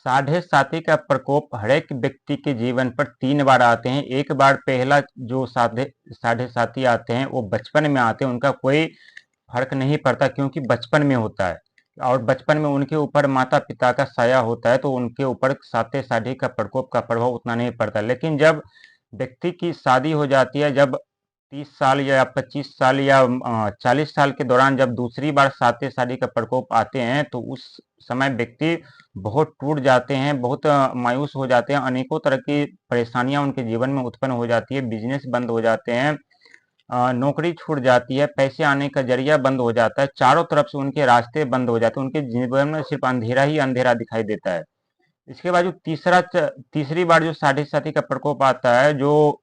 साढ़े साथी का प्रकोप हरेक व्यक्ति के जीवन पर 3 बार आते हैं। एक बार पहला जो साढ़े साथी आते हैं वो बचपन में आते हैं, उनका कोई फर्क नहीं पड़ता क्योंकि बचपन में होता है और बचपन में उनके ऊपर माता पिता का साया होता है, तो उनके ऊपर साते साढ़े का प्रकोप का प्रभाव उतना नहीं पड़ता। लेकिन जब व्यक्ति की शादी हो जाती है, जब 30 साल या 25 साल या 40 साल के दौरान जब दूसरी बार साते साढ़े का प्रकोप आते हैं, तो उस समय व्यक्ति बहुत टूट जाते हैं, बहुत मायूस हो जाते हैं। अनेकों तरह की परेशानियां उनके जीवन में उत्पन्न हो जाती है। बिजनेस बंद हो जाते हैं, नौकरी छूट जाती है, पैसे आने का जरिया बंद हो जाता है, चारों तरफ से उनके रास्ते बंद हो जाते हैं, उनके जीवन में सिर्फ अंधेरा ही अंधेरा दिखाई देता है। इसके बाद जो तीसरी बार जो साढ़े साथी का प्रकोप आता है, जो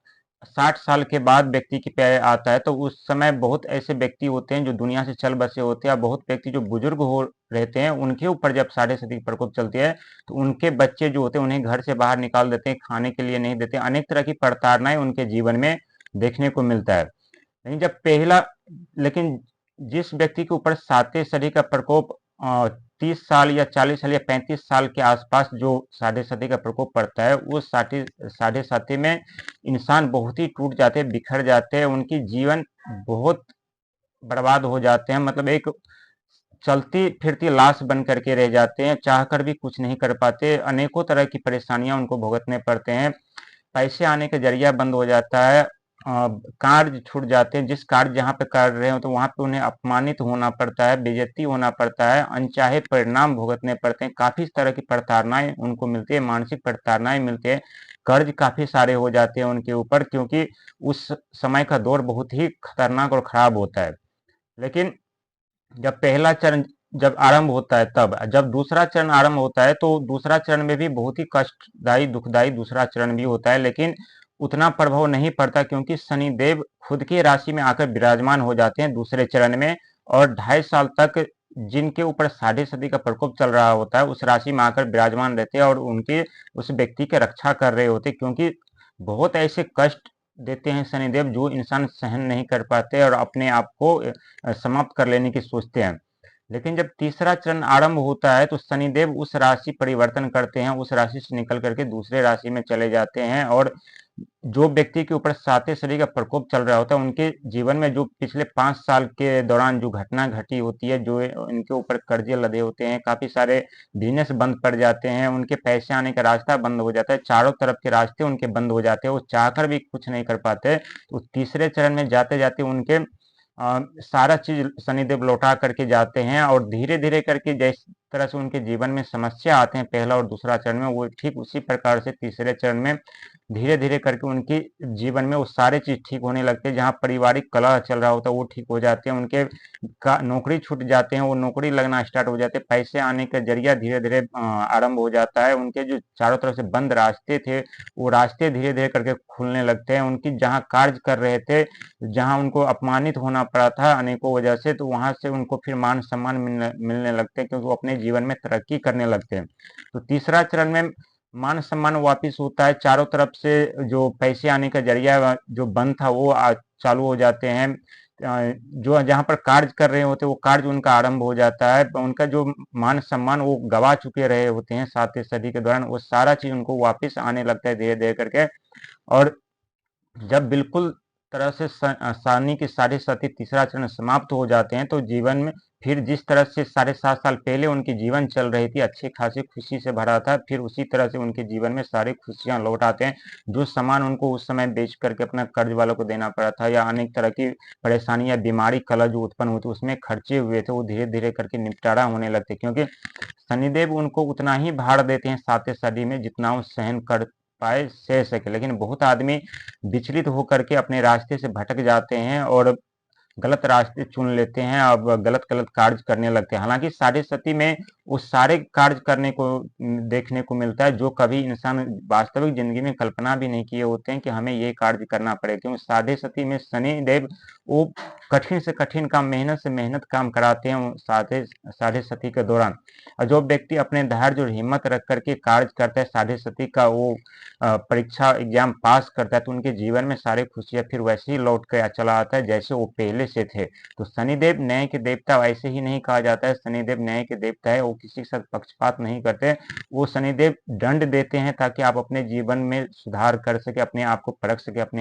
60 साल के बाद व्यक्ति के पे आता है, तो उस समय बहुत ऐसे व्यक्ति होते हैं जो दुनिया से चल बसे होते हैं। बहुत व्यक्ति जो बुजुर्ग हो रहते हैं, उनके ऊपर जब साढ़े साथी की प्रकोप चलती है, तो उनके बच्चे जो होते हैं उन्हें घर से बाहर निकाल देते हैं, खाने के लिए नहीं देते। अनेक तरह की प्रताड़नाएं उनके जीवन में देखने को मिलता है। लेकिन जब पहला लेकिन जिस व्यक्ति के ऊपर साते सदी का प्रकोप 30 साल या 40 साल या 35 साल के आसपास जो साढ़े साथी का प्रकोप पड़ता है, उस साढ़े साथी में इंसान बहुत ही टूट जाते हैं, बिखर जाते हैं, उनकी जीवन बहुत बर्बाद हो जाते हैं। मतलब एक चलती फिरती लाश बन करके रह जाते हैं, चाहकर भी कुछ नहीं कर पाते। अनेकों तरह की परेशानियां उनको भुगतने पड़ते हैं, पैसे आने का जरिया बंद हो जाता है, कार्य छूट जाते हैं। जिस कार्य जहाँ पे कर रहे हो तो वहां पे उन्हें अपमानित होना पड़ता है, बेइज्जती होना पड़ता है, अनचाहे परिणाम भुगतने पड़ते हैं। काफी तरह की प्रताड़नाएं उनको मिलती है, मानसिक प्रताड़नाएं मिलती है, कर्ज काफी सारे हो जाते हैं उनके ऊपर, क्योंकि उस समय का दौर बहुत ही खतरनाक और खराब होता है। लेकिन जब पहला चरण जब आरंभ होता है, तब जब दूसरा चरण आरंभ होता है, तो दूसरा चरण में भी बहुत ही कष्टदायी दुखदायी दूसरा चरण भी होता है, लेकिन उतना प्रभाव नहीं पड़ता क्योंकि शनिदेव खुद की राशि में आकर विराजमान हो जाते हैं दूसरे चरण में। और 2.5 साल तक जिनके ऊपर साढ़े सदी का प्रकोप चल रहा होता है, उस राशि में आकर विराजमान रहते हैं और उनके उस व्यक्ति की रक्षा कर रहे होते, क्योंकि बहुत ऐसे कष्ट देते हैं शनिदेव जो इंसान सहन नहीं कर पाते और अपने आप को समाप्त कर लेने की सोचते हैं। लेकिन जब तीसरा चरण आरंभ होता है, तो शनिदेव उस राशि परिवर्तन करते हैं, उस राशि से निकल करके दूसरे राशि में चले जाते हैं। और जो व्यक्ति के ऊपर साते सदी का प्रकोप चल रहा होता है, उनके जीवन में जो पिछले 5 साल के दौरान जो घटना घटी होती है, जो इनके ऊपर कर्जे लदे होते हैं, काफी सारे बिजनेस बंद पड़ जाते हैं, उनके पैसे आने का रास्ता बंद हो जाता है, चारों तरफ के रास्ते उनके बंद हो जाते हैं, वो चाहकर भी कुछ नहीं कर पाते। तो तीसरे चरण में जाते जाते उनके सारा चीज शनिदेव लौटा करके जाते हैं और धीरे धीरे करके जिस तरह से उनके जीवन में समस्या आते हैं पहला और दूसरा चरण में, वो ठीक उसी प्रकार से तीसरे चरण में धीरे धीरे करके उनकी जीवन में वो सारे चीज ठीक होने लगते हैं। जहाँ पारिवारिक कलह चल रहा होता है वो ठीक हो जाते हैं, उनके नौकरी छूट जाते हैं, वो नौकरी लगना स्टार्ट हो जाते हैं, पैसे आने का जरिया धीरे धीरे आरंभ हो जाता है, उनके जो चारों तरफ से बंद रास्ते थे वो रास्ते धीरे धीरे करके खुलने लगते हैं। उनकी जहाँ कार्य कर रहे थे, जहाँ उनको अपमानित होना पड़ा था अनेकों वजह से, तो वहां से उनको फिर मान सम्मान मिलने लगते हैं, क्योंकि वो अपने जीवन में तरक्की करने लगते हैं। तो तीसरा चरण में मान सम्मान वापिस होता है, चारों तरफ से जो पैसे आने का जरिया जो बंद था वो चालू हो जाते हैं। जो जहाँ पर कार्य कर रहे होते हैं वो कार्य उनका आरंभ हो जाता है, उनका जो मान सम्मान वो गवा चुके रहे होते हैं सातवीं सदी के दौरान, वो सारा चीज उनको वापिस आने लगता है धीरे धीरे करके। और जब बिल्कुल तरह से सारणी की साढ़े साथी तीसरा चरण समाप्त हो जाते हैं, तो जीवन में फिर जिस तरह से 7.5 साल पहले उनकी जीवन चल रही थी, अच्छी खासी खुशी से भरा था, फिर उसी तरह से उनके जीवन में सारी खुशियां लौट आते हैं। जो सामान उनको उस समय बेच करके अपना कर्ज वालों को देना पड़ा था, या अनेक तरह की परेशानी या बीमारी कलह जो उत्पन्न हुई थी उसमें खर्चे हुए थे, वो धीरे धीरे करके निपटारा होने लगते, क्योंकि शनिदेव उनको उतना ही भार देते हैं सातवें सदी में जितना वो सहन कर पाए सह सके। लेकिन बहुत आदमी विचलित होकर के अपने रास्ते से भटक जाते हैं और गलत रास्ते चुन लेते हैं, अब गलत गलत कार्य करने लगते हैं। हालांकि साढ़े सती में वो सारे कार्य करने को देखने को मिलता है जो कभी इंसान वास्तविक जिंदगी में कल्पना भी नहीं किए होते हैं कि हमें ये कार्य करना पड़ेगा, क्योंकि साढ़े सती में शनि देव वो कठिन से कठिन काम, मेहनत से मेहनत काम कराते हैं साढ़े सती के दौरान। और जो व्यक्ति अपने धैर्य और हिम्मत रख करके कार्य करता है, साढ़े सती का वो परीक्षा एग्जाम पास करता है, तो उनके जीवन में सारी खुशियां फिर वैसे ही लौट कर चला आता है जैसे वो पहले पहले से थे। तो शनिदेव न्याय के देवता वैसे ही नहीं कहा जाता है, शनिदेव न्याय के देवता है, वो किसी के साथ पक्षपात नहीं करते। वो शनिदेव दंड देते हैं ताकि आप अपने जीवन में सुधार कर सके, अपने आप को परख सके, अपने